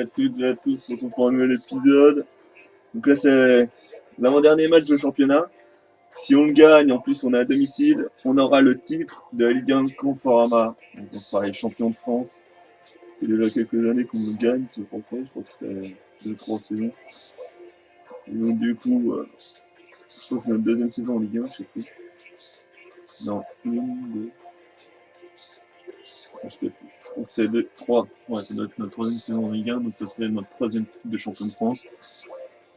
à toutes et à tous, on se retrouve pour un nouvel épisode. Donc là, c'est l'avant-dernier match de championnat. Si on le gagne, en plus on est à domicile, on aura le titre de la Ligue 1 Conforama. Donc on sera les champions de France. C'est déjà quelques années qu'on le gagne, c'est pas fait, je crois que c'était 2-3 saisons. Et donc du coup, je crois que c'est notre deuxième saison en Ligue 1, je sais plus. Non, une, deux, je sais plus. Je crois que c'est deux, trois. Ouais, c'est notre troisième saison en Ligue 1, donc ça serait notre troisième titre de champion de France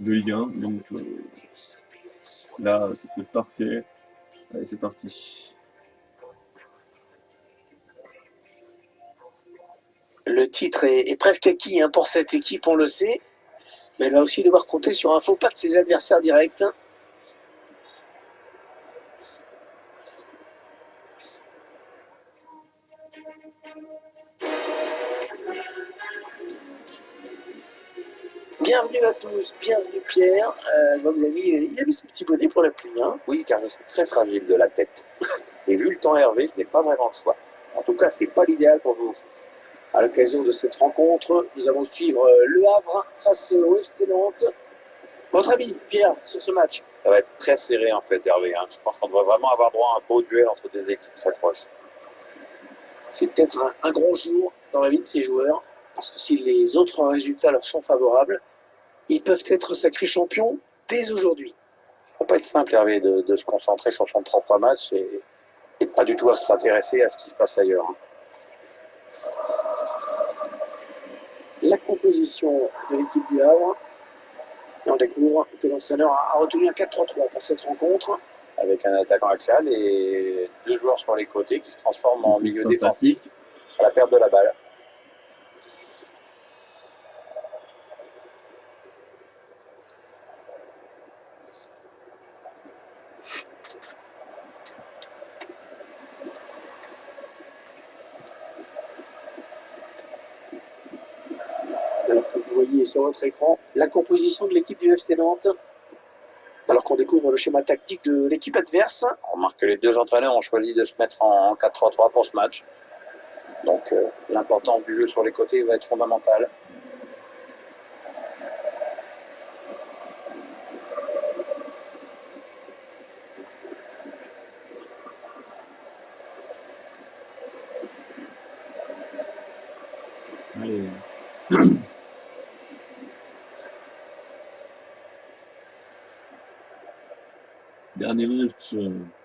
de Ligue 1. Donc là, ça serait parfait. Allez, c'est parti. Le titre est presque acquis pour cette équipe, on le sait. Mais elle va aussi devoir compter sur un faux pas de ses adversaires directs. Bienvenue à tous, bienvenue Pierre. Vous avez, il a mis ses petits bonnets pour la pluie. Oui, car je suis très fragile de la tête. Et vu le temps Hervé, je n'ai pas vraiment le choix. En tout cas, c'est pas l'idéal pour jouer au foot. À l'occasion de cette rencontre, nous allons suivre Le Havre face au FC Nantes. Votre avis, Pierre, sur ce match? Ça va être très serré en fait, Hervé. Je pense qu'on devrait vraiment avoir droit à un beau duel entre des équipes très proches. C'est peut-être un grand jour dans la vie de ces joueurs, parce que si les autres résultats leur sont favorables, ils peuvent être sacrés champions dès aujourd'hui. Ça va pas être simple, Hervé, de se concentrer sur son propre match et pas du tout à s'intéresser à ce qui se passe ailleurs. La composition de l'équipe du Havre. Et on découvre que l'entraîneur a retenu un 4-3-3 pour cette rencontre. Avec un attaquant axial et deux joueurs sur les côtés qui se transforment en milieu défensif à la perte de la balle. Alors que vous voyez sur votre écran la composition de l'équipe du FC Nantes. Alors qu'on découvre le schéma tactique de l'équipe adverse. On remarque que les deux entraîneurs ont choisi de se mettre en 4-3-3 pour ce match. Donc l'importance du jeu sur les côtés va être fondamentale. Allez. Dernier match,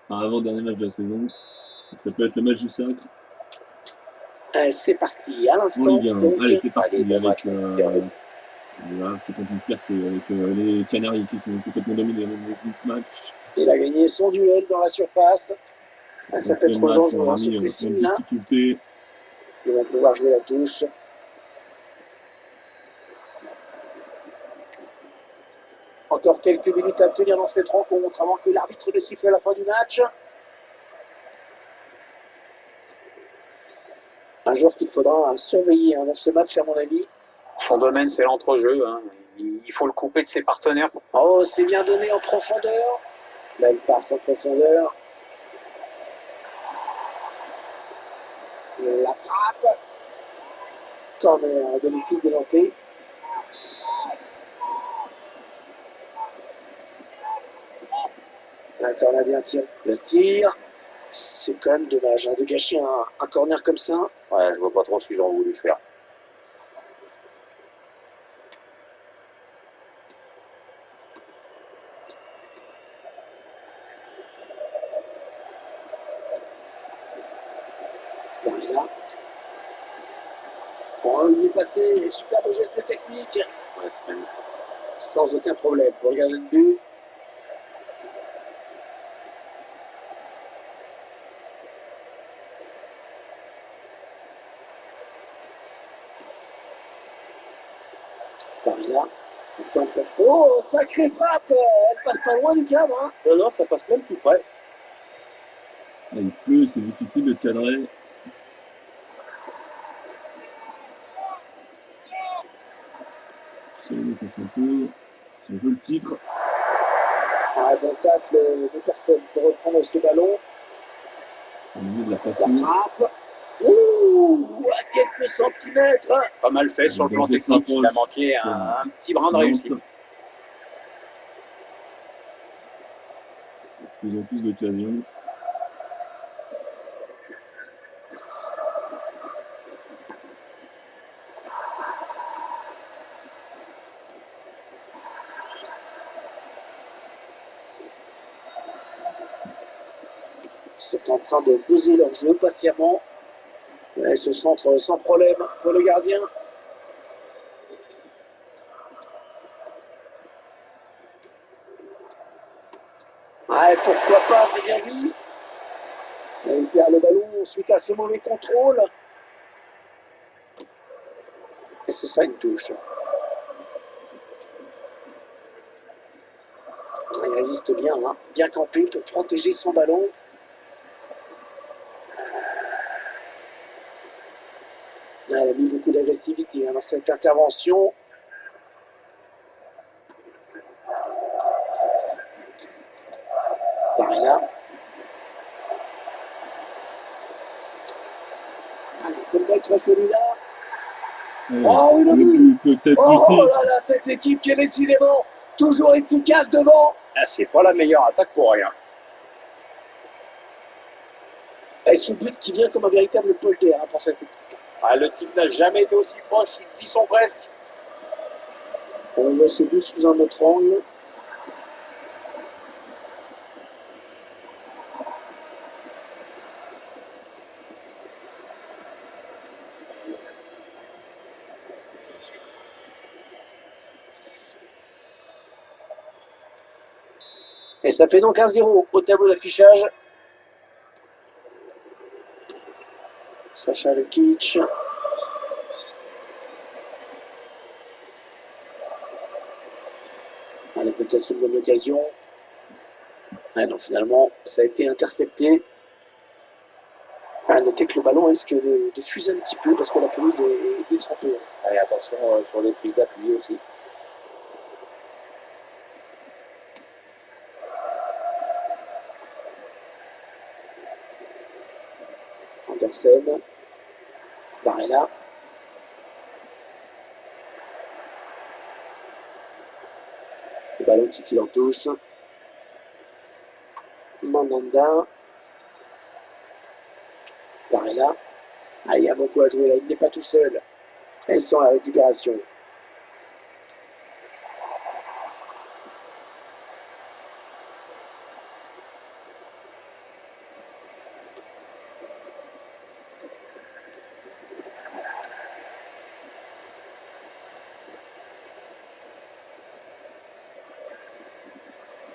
avant-dernier match de la saison. Ça peut être le match du 5. C'est parti, à En l'instant. Ligue 1. Allez, c'est parti Allez, avec voilà, peut-être une percée avec les Canaries qui sont complètement dominés dans le match. Il a gagné son duel dans la surface. Ça peut être dangereux, ce pressing là. Difficulté. Ils vont pouvoir jouer la touche. Encore quelques minutes à tenir dans cette rencontre avant que l'arbitre ne siffle à la fin du match. Un joueur qu'il faudra surveiller dans ce match, à mon avis. Son domaine, c'est l'entrejeu. Il faut le couper de ses partenaires. Oh, c'est bien donné en profondeur. Là, il passe en profondeur. La frappe. Corner à bénéfice des Nantais. Un corner bien tiré. Le tir. C'est quand même dommage de gâcher un corner comme ça. Ouais, je vois pas trop ce qu'ils ont voulu faire. Barilla. Bon, il est passé, superbe geste technique. Ouais, c'est magnifique. Sans aucun problème pour le gardien de but. Barilla. Il tente sa... Oh, sacrée frappe. Elle passe pas loin du cadre. Non, ça passe même tout près. Il pleut, c'est difficile de cadrer. C'est un peu, si on veut le titre. Un bon tacle de personne pour reprendre ce ballon. C'est au milieu de la La passion. frappe. Ouh, Ouh, à quelques centimètres. Hein. Pas mal fait sur le plan technique. Il a manqué un petit brin de réussite. De plus en plus d'occasions. Ils sont en train de poser leur jeu patiemment. Et ce centre sans problème pour le gardien. Ouais, pourquoi pas, c'est bien vu. Et il perd le ballon suite à ce mauvais contrôle. Et ce sera une touche. Il résiste bien, hein, bien campé pour protéger son ballon. Il a mis beaucoup d'agressivité dans cette intervention. Barilla. Allez, il faut le mettre celui-là. Oh oui, le but. Oh là là, cette équipe qui est décidément toujours efficace devant. Ah, c'est pas la meilleure attaque pour rien. Et ce but qui vient comme un véritable polter pour cette équipe. Ah, le titre n'a jamais été aussi proche, ils y sont presque. On voit ce but sous un autre angle. Et ça fait donc 1-0 au tableau d'affichage. Sacha Lekic. Allez, peut-être une bonne occasion. Ah non, finalement, ça a été intercepté. À noter que le ballon risque de fuser un petit peu parce que la pelouse est détrempée. Allez, attention sur les prises d'appui aussi. Andersen. Barella. Le ballon qui file en touche. Mandanda. Barella. Ah, il y a beaucoup à jouer là, il n'est pas tout seul. Elles sont à la récupération.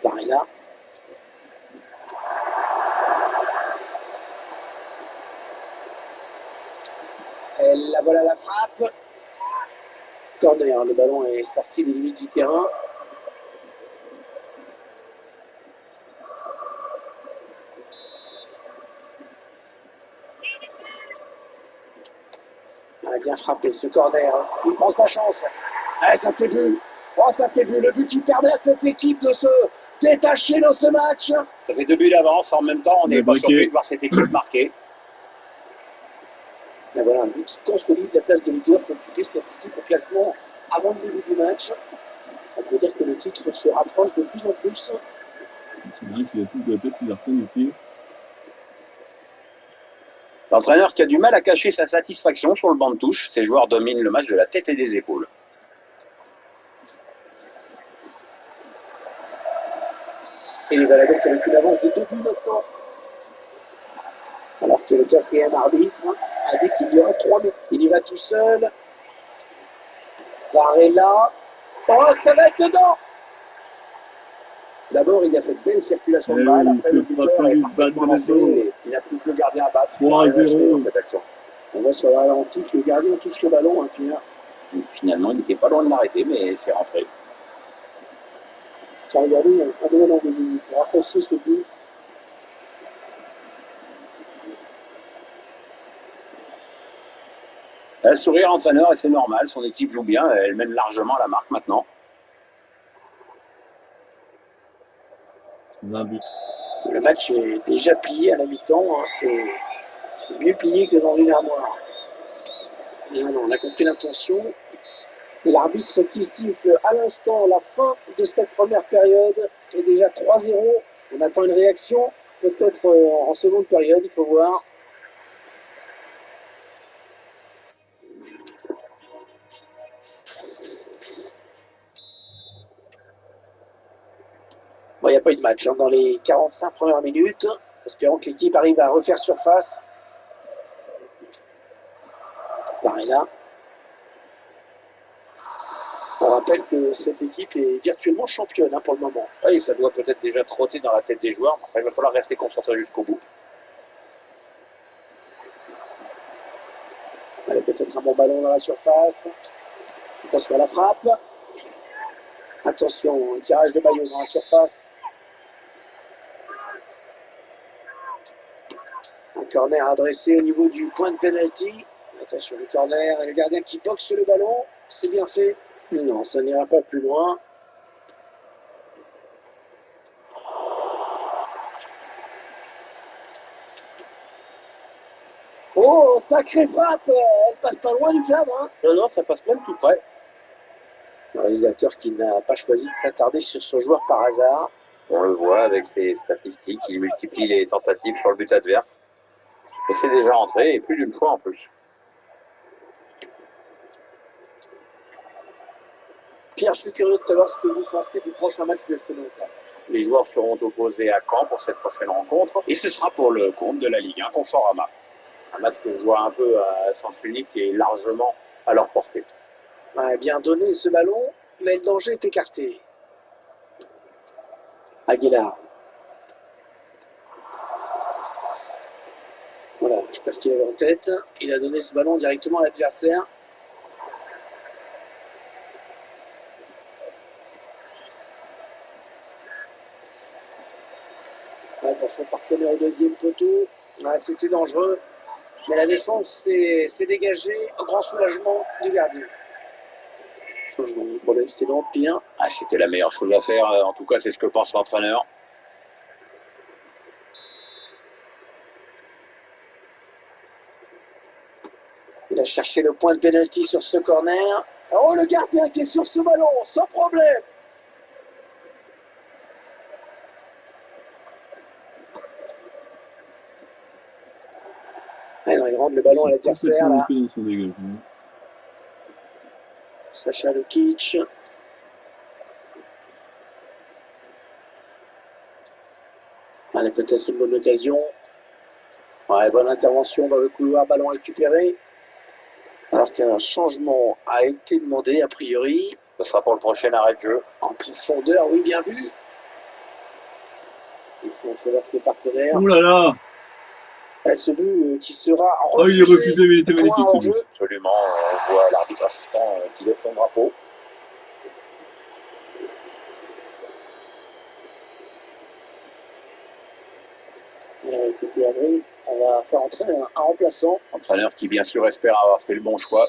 Barilla. Elle la voilà la frappe. Corner, le ballon est sorti des limites du terrain. Elle a bien frappé ce corner. Il prend sa chance. Ah, ça fait but. Oh, ça fait but. Le but qui permet à cette équipe de se détacher dans ce match. Ça fait 2 buts d'avance. En même temps, on n'est pas surpris de voir cette équipe marquer. Et voilà un but qui consolide la place de leader pour occuper cette équipe au classement avant le début du match. On peut dire que le titre se rapproche de plus en plus. C'est vrai qu'il a tout de la tête, il a repris le pied. L'entraîneur qui a du mal à cacher sa satisfaction sur le banc de touche. Ses joueurs dominent le match de la tête et des épaules. Et les Valadocs avec une avance de 2 buts maintenant. Alors que le quatrième arbitre a dit qu'il y aura 3 buts. Il y va tout seul. Varela. Oh, ça va être dedans. D'abord, il y a cette belle circulation de balle. Après, le buteur est parfaitement lancé. Il n'y a plus que le gardien à battre. 3-0 dans cette action. On voit sur le ralenti que le gardien touche le ballon. Hein, puis là, finalement, il n'était pas loin de l'arrêter, mais c'est rentré. tiens, regardez, il y a un nouvel angle pour apprécier ce but. Elle sourit à l'entraîneur et c'est normal. Son équipe joue bien. Elle mène largement la marque maintenant. 20 buts. Le match est déjà plié à la mi-temps. Hein, c'est mieux plié que dans une armoire. Ah non, on a compris l'intention. L'arbitre qui siffle à l'instant la fin de cette première période est déjà 3-0. On attend une réaction, peut-être en seconde période, il faut voir. Bon, il n'y a pas eu de match hein, dans les 45 premières minutes. Espérons que l'équipe arrive à refaire surface. Barella. On rappelle que cette équipe est virtuellement championne hein, pour le moment. Oui, ça doit peut-être déjà trotter dans la tête des joueurs. Enfin, il va falloir rester concentré jusqu'au bout. Allez, peut-être un bon ballon dans la surface. Attention à la frappe. Attention, un tirage de maillot dans la surface. Un corner adressé au niveau du point de pénalty. Attention, le corner et le gardien qui boxe le ballon. C'est bien fait. Non, ça n'ira pas plus loin. Oh, sacrée frappe. Elle passe pas loin du cadre. Hein. Non, non, ça passe même tout près. Le réalisateur qui n'a pas choisi de s'attarder sur son joueur par hasard. On le voit avec ses statistiques, il multiplie les tentatives sur le but adverse. Et c'est déjà entré, et plus d'une fois en plus. Pierre, je suis curieux de savoir ce que vous pensez du prochain match du FC Nantes. Les joueurs seront opposés à Caen pour cette prochaine rencontre. Et ce sera pour le compte de la Ligue 1 Conforama. Un match que je vois un peu à sens unique et largement à leur portée. Ouais, bien donné ce ballon, mais le danger est écarté. Aguilar. Voilà, je sais pas ce qu'il avait en tête. Il a donné ce ballon directement à l'adversaire. Ouais, pour son partenaire au deuxième poteau. Ouais, c'était dangereux. Mais la défense s'est dégagée. Un grand soulagement du gardien. Changement pour le FC Nantes, bien. Ah, c'était la meilleure chose à faire. En tout cas, c'est ce que pense l'entraîneur. Il a cherché le point de pénalty sur ce corner. Oh, le gardien qui est sur ce ballon, sans problème. Ah non, il rentre le ballon à l'adversaire là. Sacha Lukic. Allez, peut-être une bonne occasion. Ouais, bonne intervention dans le couloir, ballon récupéré. Alors qu'un changement a été demandé, a priori. Ce sera pour le prochain arrêt de jeu. En profondeur, oui, bien vu. Ils sont entre ses partenaires. Ouh là là! Et ce but qui sera refusé. Oh, il est refusé, mais il était magnifique ce but. Absolument, on voit l'arbitre assistant qui lève son drapeau. Côté Avril, on va faire entrer un remplaçant. Entraîneur qui bien sûr espère avoir fait le bon choix.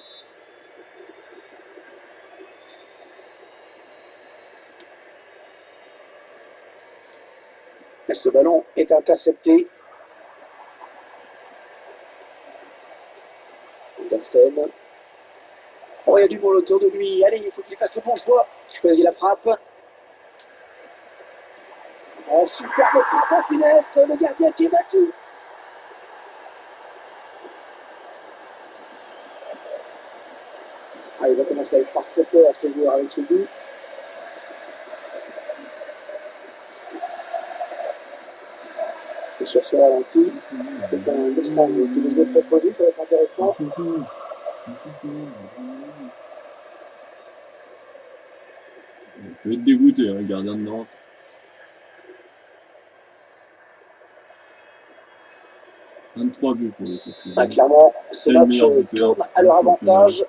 Et ce ballon est intercepté. Andersen. Oh, il y a du monde autour de lui. Allez, il faut qu'il fasse le bon choix. Il choisit la frappe. Oh, superbe frappe en finesse. Le gardien qui est battu. Ah, il va commencer à être très fort ce joueur avec ce but. Et sur ce ralenti, c'est un extra qui nous est proposé, ça va être intéressant. Il peut être dégoûté, hein, le gardien de Nantes. « 23 buts pour le sortir. Ah, clairement, ce match tourne à leur avantage.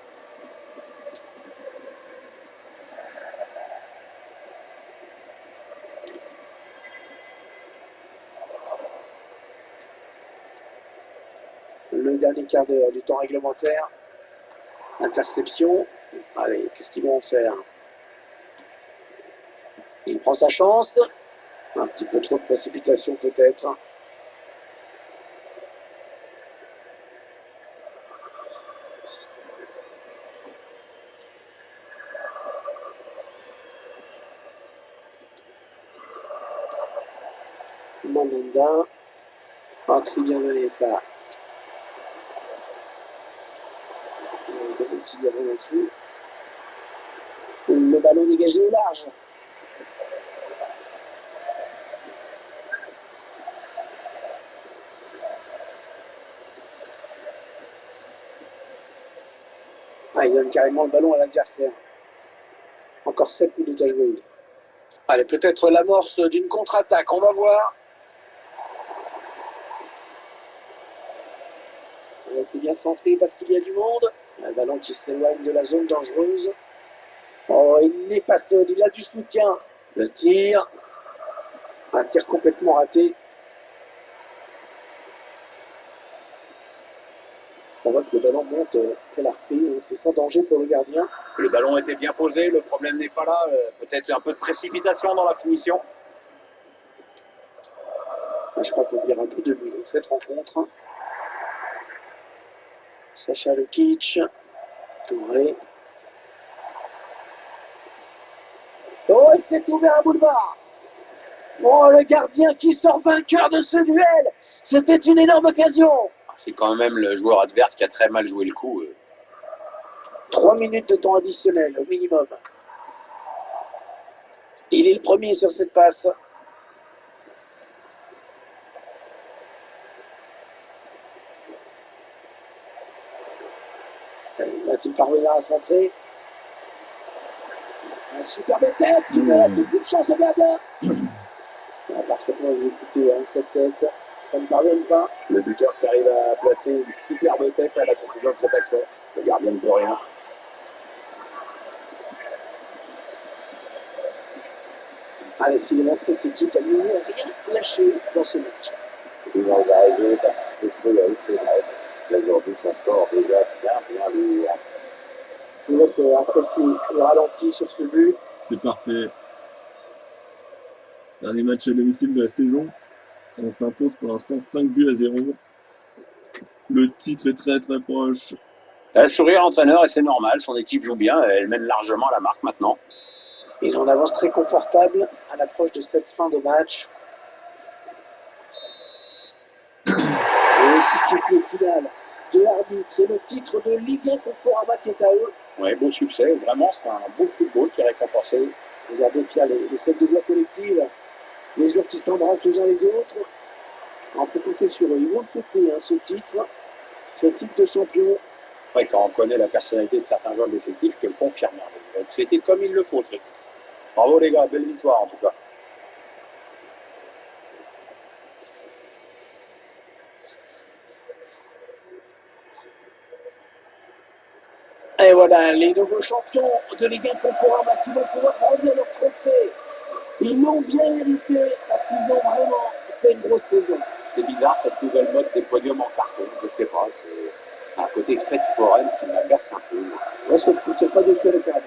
Le dernier quart d'heure du temps réglementaire. Interception. Allez, qu'est-ce qu'ils vont en faire? Il prend sa chance. Un petit peu trop de précipitation peut-être. Mandanda. Oh, que c'est bien donné ça. Le ballon dégagé au large. Ah, il donne carrément le ballon à l'adversaire. Encore 7 minutes à jouer. Allez, peut-être l'amorce d'une contre-attaque, on va voir. C'est bien centré parce qu'il y a du monde. Un ballon qui s'éloigne de la zone dangereuse. Oh, il n'est pas seul, il a du soutien. Le tir. Un tir complètement raté. On voit que le ballon monte à la reprise. C'est sans danger pour le gardien. Le ballon était bien posé, le problème n'est pas là. Peut-être un peu de précipitation dans la finition. Je crois qu'on verra un peu de but dans cette rencontre. Sacha Lukic, Touré. Oh, il s'est ouvert un boulevard. Oh, le gardien qui sort vainqueur de ce duel. C'était une énorme occasion. C'est quand même le joueur adverse qui a très mal joué le coup. 3 minutes de temps additionnel au minimum. Il est le premier sur cette passe. Va-t-il parvenir à centrer? Un superbe tête qui ne laisse aucune chance au gardien. Parfaitement exécuté cette tête. Ça ne pardonne pas. Le buteur qui arrive à placer une superbe tête à la conclusion de cette action. Le gardien ne peut rien. Allez, Sylvain, cette équipe a mis rien lâché dans ce match. Ils ont arrivé par le cruel, c'est vrai. Aujourd'hui, ça score déjà bien lourd. Je vous laisse apprécier le ralenti sur ce but. C'est parfait. Dernier match à domicile de la saison. On s'impose pour l'instant 5-0. Le titre est très très proche. Il a le sourire l'entraîneur et c'est normal. Son équipe joue bien. Elle mène largement la marque maintenant. Ils ont une avance très confortable à l'approche de cette fin de match. Et le coup de sifflet final de l'arbitre et le titre de Ligue 1 Conforama qui est à eux. Oui, beau succès. Vraiment, c'est un beau football qui est récompensé. Regardez Pierre, les scènes de joie collective, les joueurs qui s'embrassent les uns les autres. On peut compter sur eux. Ils vont le fêter, ce titre de champion. Ouais, quand on connaît la personnalité de certains joueurs de l'effectif, je peux le confirmer. Il va être fêté comme il le faut, ce titre. Bravo les gars, belle victoire en tout cas. Et voilà, les nouveaux champions de Ligue 1 Conforama qui vont pouvoir brandir leur trophée. Ils l'ont bien mérité parce qu'ils ont vraiment fait une grosse saison. C'est bizarre cette nouvelle mode des podiums en carton, je sais pas. C'est un côté fête foraine qui m'agace un peu. Ouais, sauf qu'on ne tire pas dessus à la carrière.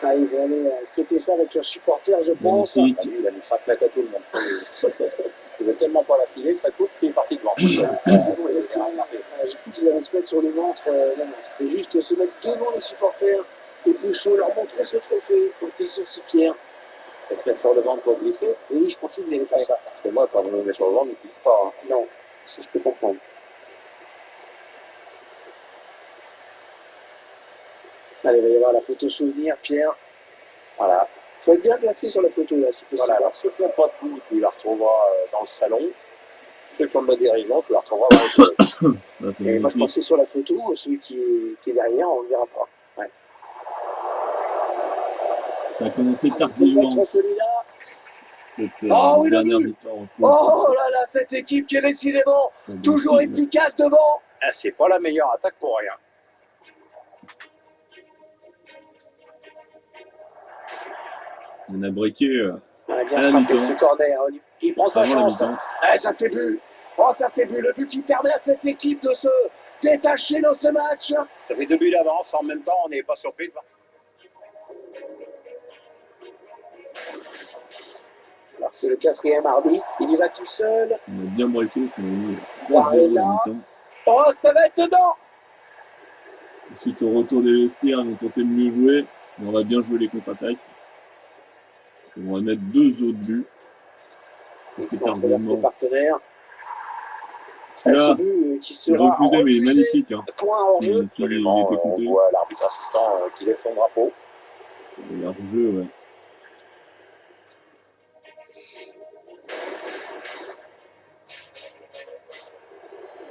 Ah, ils vont aller fêter ça avec leurs supporters, je pense. Magnifique. Il a mis 5 mètres à tout le monde. Il veut tellement pas la filer, ça coupe, puis il est parti devant. J'ai cru qu'ils allaient se mettre sur le ventre. Non, c'était juste se mettre devant les supporters et Bouchon leur montrer ce trophée dont ils sont si fiers. Et se mettre sur le ventre pour glisser. Oui, je pensais qu'ils allaient faire ça. Parce que moi, quand je me mets sur le ventre, je ne glisse pas. Non, ça je peux comprendre. Allez, il va y avoir la photo souvenir, Pierre. Voilà. Il faut être bien placé sur la photo, là, si possible. Voilà, alors ceux qui n'ont pas de bout, tu la retrouveras dans le salon. Ceux qui ont de la dérision, tu la retrouveras dans le toilette. Là, c'est Et moi, je magnifique. pensais sur la photo, celui qui est derrière, on ne le verra pas. Ouais. Ça a commencé On peut tardivement. mettre celui-là. Cette Oh, oui, le dernière but. victoire en course. Oh là là, cette équipe qui est décidément toujours efficace devant. Ah, c'est pas la meilleure attaque pour rien. On a breaké On a à bien la frappé mi-temps, ce corner. Il prend sa avant la chance. mi-temps. Ah, ça fait but. Oh, ça fait but. Le but qui permet à cette équipe de se détacher dans ce match. Ça fait 2 buts d'avance. En même temps, on n'est pas surpris de voir. Alors que le quatrième arbitre, il y va tout seul. On a bien breaké, parce qu'on a mis 3-0 à la mi-temps. Oh, ça va être dedans. Ensuite, au retour des vestiaires, on a tenté de mieux jouer, mais on va bien jouer les contre-attaques. On va mettre 2 autres buts. Assez Ses tardivement. partenaires. Ce Celui-là, but qui il est sera refusé, mais il est refusé. magnifique. Hein. Point hors jeu. Il Absolument. était On compté. voit l'arbitre assistant qui lève son drapeau. Il est hors jeu, ouais.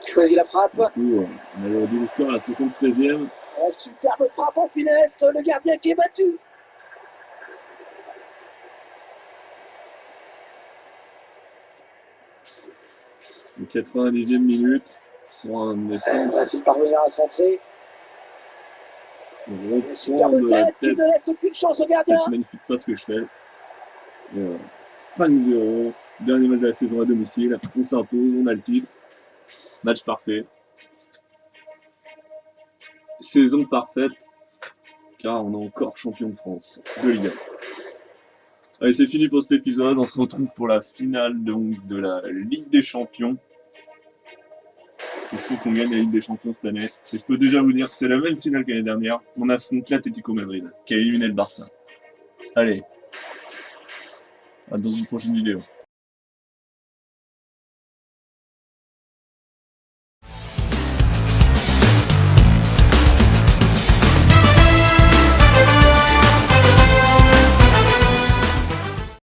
Choisit la frappe. Du coup, on a réduit le score à la 73e. Oh, superbe frappe en finesse. Le gardien qui est battu. Au 90e minute, sur un centre, Va-t-il parvenir à centrer? on Une reprend superbe de la tête qui tête ne laisse aucune chance au gardien. cette magnifique passe que je fais. 5-0, dernier match de la saison à domicile. On s'impose, on a le titre. Match parfait. Saison parfaite, car on est encore champion de France de Ligue 1. Allez, c'est fini pour cet épisode. On se retrouve pour la finale donc, de la Ligue des Champions. Il faut qu'on gagne la Ligue des Champions cette année. Et je peux déjà vous dire que c'est la même finale qu'année dernière. On affronte l'Atlético Madrid, qui a éliminé le Barça. Allez, à dans une prochaine vidéo.